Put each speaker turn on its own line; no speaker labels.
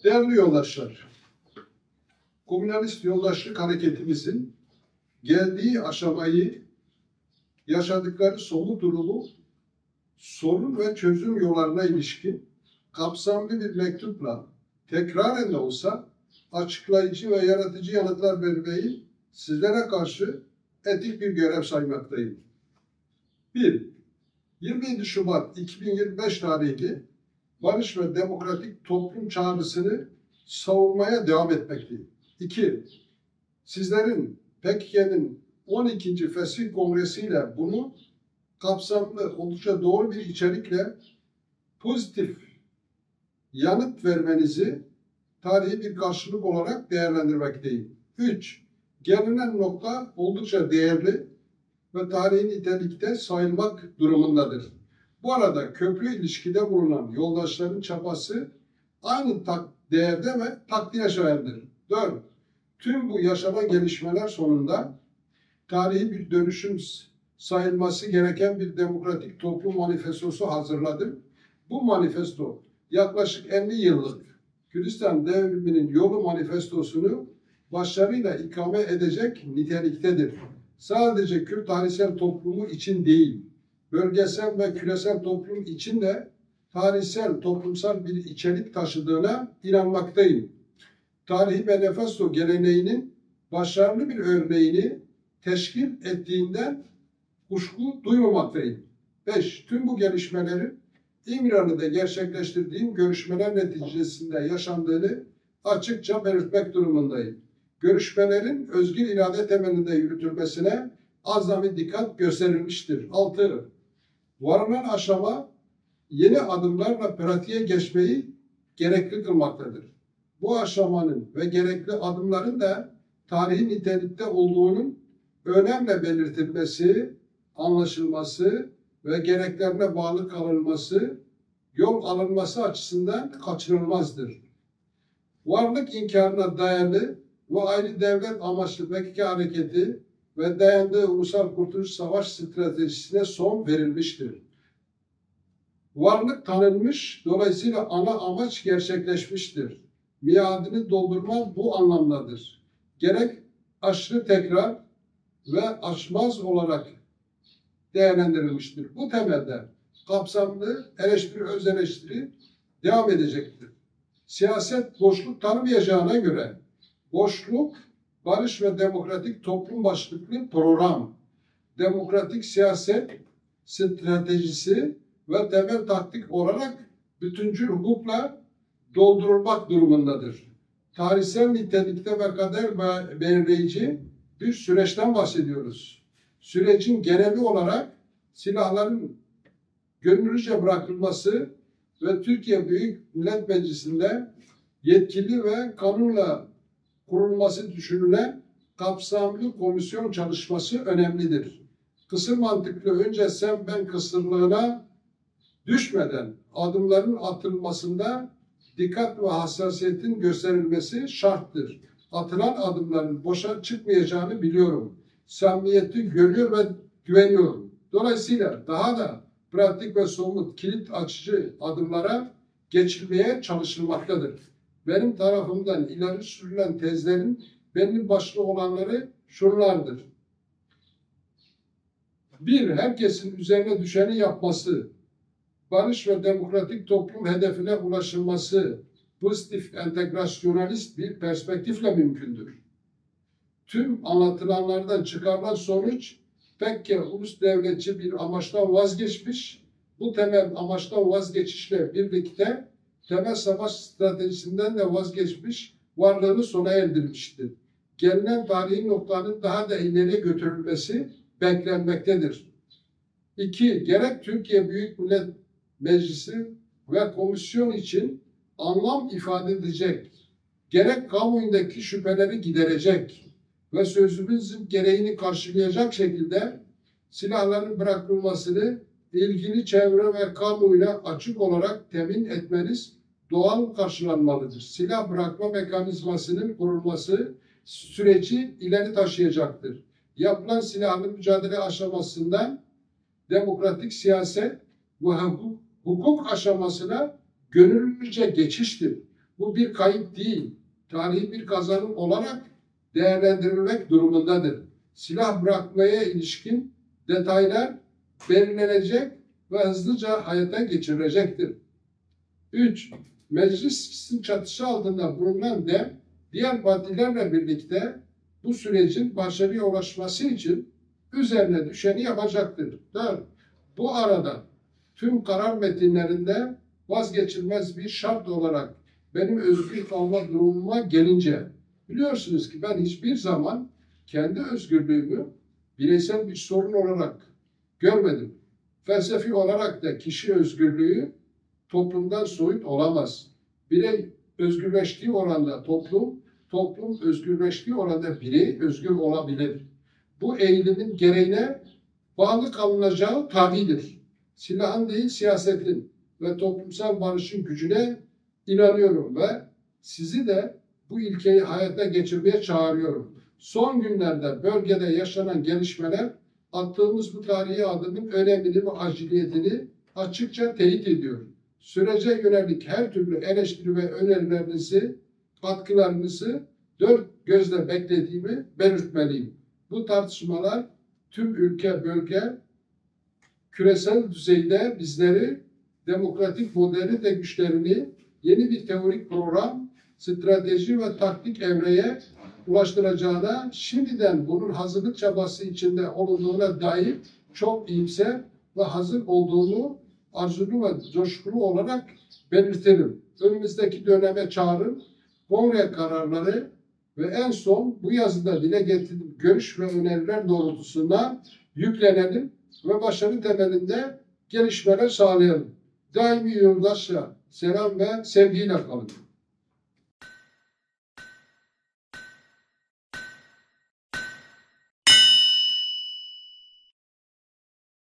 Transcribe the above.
Değerli yoldaşlar, Komünist Yoldaşlık Hareketimizin geldiği aşamayı, yaşadıkları somut durumu, sorun ve çözüm yollarına ilişkin kapsamlı bir mektupla tekraren de olsa açıklayıcı ve yaratıcı yanıtlar vermeyi sizlere karşı etik bir görev saymaktayım. 1. 27 Şubat 2025 tarihli barış ve demokratik toplum çağrısını savunmaya devam etmekteyim. 2. Sizlerin PKK'nın 12. Fesih Kongresi ile bunu kapsamlı, oldukça doğru bir içerikle pozitif yanıt vermenizi tarihi bir karşılık olarak değerlendirmekteyim. 3. Gelinen nokta oldukça değerli ve tarihi nitelikte sayılmak durumundadır. Bu arada köprü ilişkide bulunan yoldaşların çabası aynı değerde ve takdire şayandır. 4. Tüm bu yaşanan gelişmeler sonunda tarihi bir dönüşüm sayılması gereken bir demokratik toplum manifestosu hazırladım. Bu manifesto yaklaşık 50 yıllık Kürdistan devriminin yolu manifestosunu başarıyla ikame edecek niteliktedir. Sadece Kürt tarihsel toplumu için değil, bölgesel ve küresel toplum için de tarihsel, toplumsal bir içerik taşıdığına inanmaktayım. Tarihi manifesto geleneğinin başarılı bir örneğini teşkil ettiğinden kuşku duymamaktayım. 5. Tüm bu gelişmelerin İmralı'da gerçekleştirdiğim görüşmeler neticesinde yaşandığını açıkça belirtmek durumundayım. Görüşmelerin özgür irade temelinde yürütülmesine azami dikkat gösterilmiştir. 6. Varılan aşama yeni adımlarla pratiğe geçmeyi gerekli kılmaktadır. Bu aşamanın ve gerekli adımların da tarihi nitelikte olduğunun önemli belirtilmesi, anlaşılması ve gereklerine bağlı kalınması, yol alınması açısından kaçınılmazdır. Varlık inkarına dayalı ve ayrı devlet amaçlı PKK hareketi ve dayandığı Ulusal Kurtuluş Savaş stratejisine son verilmiştir. Varlık tanınmış, dolayısıyla ana amaç gerçekleşmiştir. Miadını doldurma bu anlamdadır. Gerek aşırı tekrar ve aşmaz olarak değerlendirilmiştir. Bu temelde kapsamlı eleştiri, öz eleştiri devam edecektir. Siyaset boşluk tanımayacağına göre boşluk, barış ve demokratik toplum başlıklı program, demokratik siyaset stratejisi ve temel taktik olarak bütüncül hukukla doldurulmak durumundadır. Tarihsel nitelikte ve kader belirleyici bir süreçten bahsediyoruz. Sürecin geneli olarak silahların gönüllüce bırakılması ve Türkiye Büyük Millet Meclisi'nde yetkili ve kanunla kurulması düşünülen kapsamlı komisyon çalışması önemlidir. Kısır mantıklı önce sen ben kısırlığına düşmeden adımların atılmasında dikkat ve hassasiyetin gösterilmesi şarttır. Atılan adımların boşa çıkmayacağını biliyorum. Samimiyeti görüyor ve güveniyorum. Dolayısıyla daha da pratik ve somut kilit açıcı adımlara geçilmeye çalışılmaktadır. Benim tarafımdan ileri sürülen tezlerin belli başlı olanları şunlardır. 1. Herkesin üzerine düşeni yapması, barış ve demokratik toplum hedefine ulaşılması, pozitif entegrasyonalist bir perspektifle mümkündür. Tüm anlatılanlardan çıkarılan sonuç, PKK ulus devletçi bir amaçtan vazgeçmiş, bu temel amaçtan vazgeçişle birlikte temel savaş stratejisinden de vazgeçmiş, varlığını sona erdirmiştir. Gelinen tarihi noktanın daha da ileriye götürülmesi beklenmektedir. 2. Gerek Türkiye Büyük Millet Meclisi ve komisyon için anlam ifade edecek, gerek kamuoyundaki şüpheleri giderecek ve sözümüzün gereğini karşılayacak şekilde silahların bırakılmasını ilgili çevre ve kamuoyuna açık olarak temin etmeniz doğal karşılanmalıdır. Silah bırakma mekanizmasının kurulması süreci ileri taşıyacaktır. Yapılan silahlı mücadele aşamasından demokratik siyaset ve hukuk aşamasına gönüllüce geçiştir. Bu bir kayıp değil, tarihi bir kazanım olarak değerlendirilmek durumundadır. Silah bırakmaya ilişkin detaylar belirlenecek ve hızlıca hayata geçirilecektir. 3. Meclisin çatısı altında bulunan DEM, diğer partilerle birlikte bu sürecin başarıya ulaşması için üzerine düşeni yapacaktır. 4. Bu arada tüm karar metinlerinde vazgeçilmez bir şart olarak benim özgür kalma durumuma gelince, biliyorsunuz ki ben hiçbir zaman kendi özgürlüğümü bireysel bir sorun olarak görmedim. Felsefi olarak da kişi özgürlüğü toplumdan soyut olamaz. Birey özgürleştiği oranda toplum özgürleştiği oranda birey özgür olabilir. Bu eğilimin gereğine bağlı kalınacağı tabidir. Silahın değil siyasetin ve toplumsal barışın gücüne inanıyorum ve sizi de bu ilkeyi hayata geçirmeye çağırıyorum. Son günlerde bölgede yaşanan gelişmeler attığımız bu tarihi adımın önemini ve aciliyetini açıkça teyit ediyor. Sürece yönelik her türlü eleştiri ve önerilerinizi, katkılarınızı dört gözle beklediğimi belirtmeliyim. Bu tartışmalar tüm ülke, bölge, küresel düzeyde bizleri, demokratik modernite güçlerini yeni bir teorik program, strateji ve taktik evreye ulaştıracağına, şimdiden bunun hazırlık çabası içinde olduğuna dair çok iyimser ve hazır olduğunu arzulu ve coşkulu olarak belirtirim. Önümüzdeki döneme çağrım, kongre kararları ve en son bu yazıda dile getirdiğim görüş ve öneriler doğrultusunda yüklenelim ve başarı temelinde gelişmeler sağlayalım. Daimi yoldaşça selam ve sevgiyle kalın.